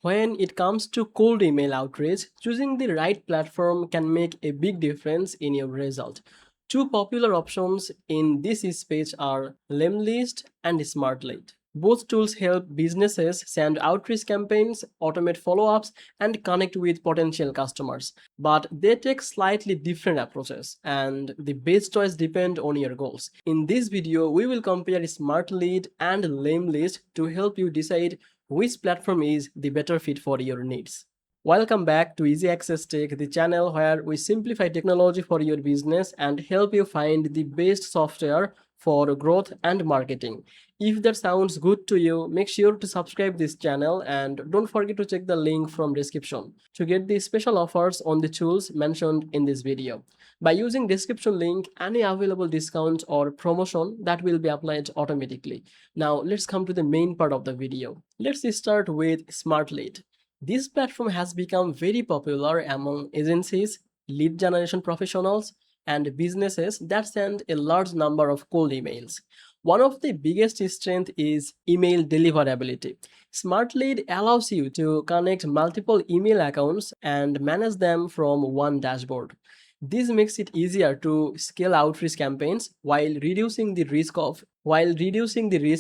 When it comes to cold email outreach, choosing the right platform can make a big difference in your result. Two popular options in this space are Lemlist and Smartlead. Both tools help businesses send outreach campaigns, automate follow ups, and connect with potential customers. But they take slightly different approaches, and the best choice depend on your goals. In this video, we will compare Smartlead and Lemlist to help you decide which platform is the better fit for your needs. Welcome back to Easy Access Tech, the channel where we simplify technology for your business and help you find the best software for growth and marketing. If that sounds good to you, make sure to subscribe this channel and don't forget to check the link from description to get the special offers on the tools mentioned in this video. By using description link, any available discount or promotion that will be applied automatically. Now let's come to the main part of the video. Let's start with Smartlead. This platform has become very popular among agencies, lead generation professionals, and businesses that send a large number of cold emails. One of the biggest strengths is email deliverability. Smartlead allows you to connect multiple email accounts and manage them from one dashboard. This makes it easier to scale outreach campaigns while reducing the risk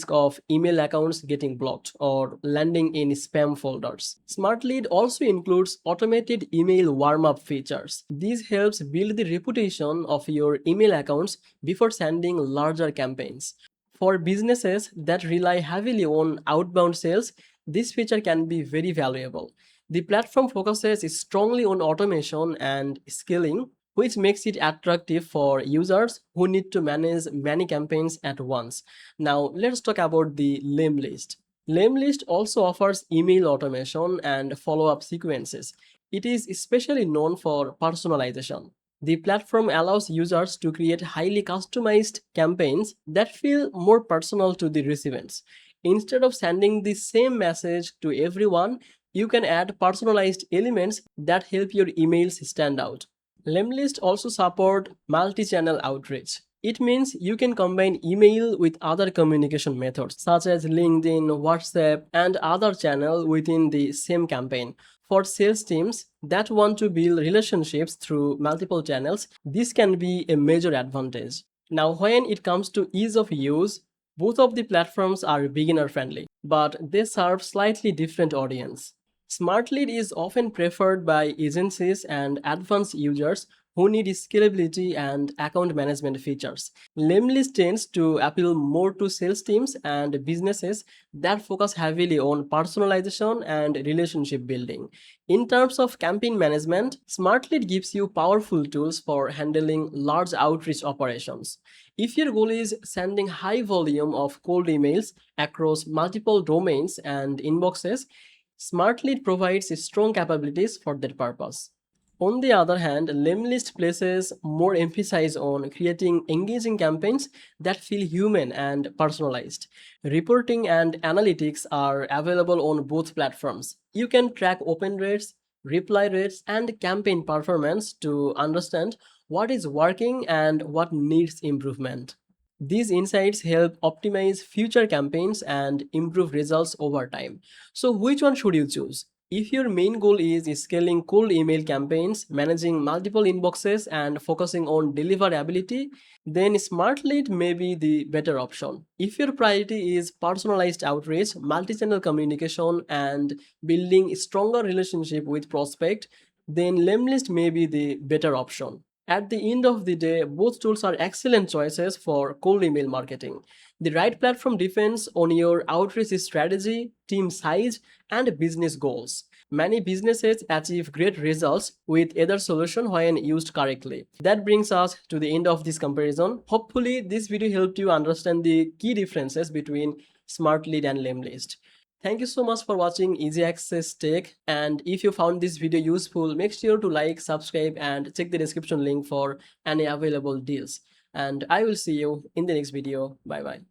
of email accounts getting blocked or landing in spam folders. Smartlead also includes automated email warm-up features. This helps build the reputation of your email accounts before sending larger campaigns. For businesses that rely heavily on outbound sales, this feature can be very valuable. The platform focuses strongly on automation and scaling, which makes it attractive for users who need to manage many campaigns at once. Now, let's talk about the Lemlist. Lemlist also offers email automation and follow up sequences. It is especially known for personalization. The platform allows users to create highly customized campaigns that feel more personal to the recipients. Instead of sending the same message to everyone, you can add personalized elements that help your emails stand out. Lemlist also support multi-channel outreach. It means you can combine email with other communication methods such as LinkedIn, WhatsApp, and other channels within the same campaign. For sales teams that want to build relationships through multiple channels, this can be a major advantage. Now, when it comes to ease of use, both of the platforms are beginner friendly, but they serve slightly different audience. Smartlead is often preferred by agencies and advanced users who need scalability and account management features. Lemlist tends to appeal more to sales teams and businesses that focus heavily on personalization and relationship building. In terms of campaign management, Smartlead gives you powerful tools for handling large outreach operations. If your goal is sending high volume of cold emails across multiple domains and inboxes, Smartlead provides strong capabilities for that purpose. On the other hand, Lemlist places more emphasis on creating engaging campaigns that feel human and personalized. Reporting and analytics are available on both platforms. You can track open rates, reply rates, and campaign performance to understand what is working and what needs improvement. These insights help optimize future campaigns and improve results over time. So, which one should you choose? If your main goal is scaling cold email campaigns, managing multiple inboxes, and focusing on deliverability, then Smartlead may be the better option. If your priority is personalized outreach, multi-channel communication, and building a stronger relationship with prospect, then Lemlist may be the better option. At the end of the day, both tools are excellent choices for cold email marketing. The right platform depends on your outreach strategy, team size, and business goals. Many businesses achieve great results with either solution when used correctly. That brings us to the end of this comparison. Hopefully, this video helped you understand the key differences between Smartlead and Lemlist. Thank you so much for watching Easy Access Tech, and if you found this video useful, make sure to like, subscribe, and check the description link for any available deals. And I will see you in the next video. Bye bye.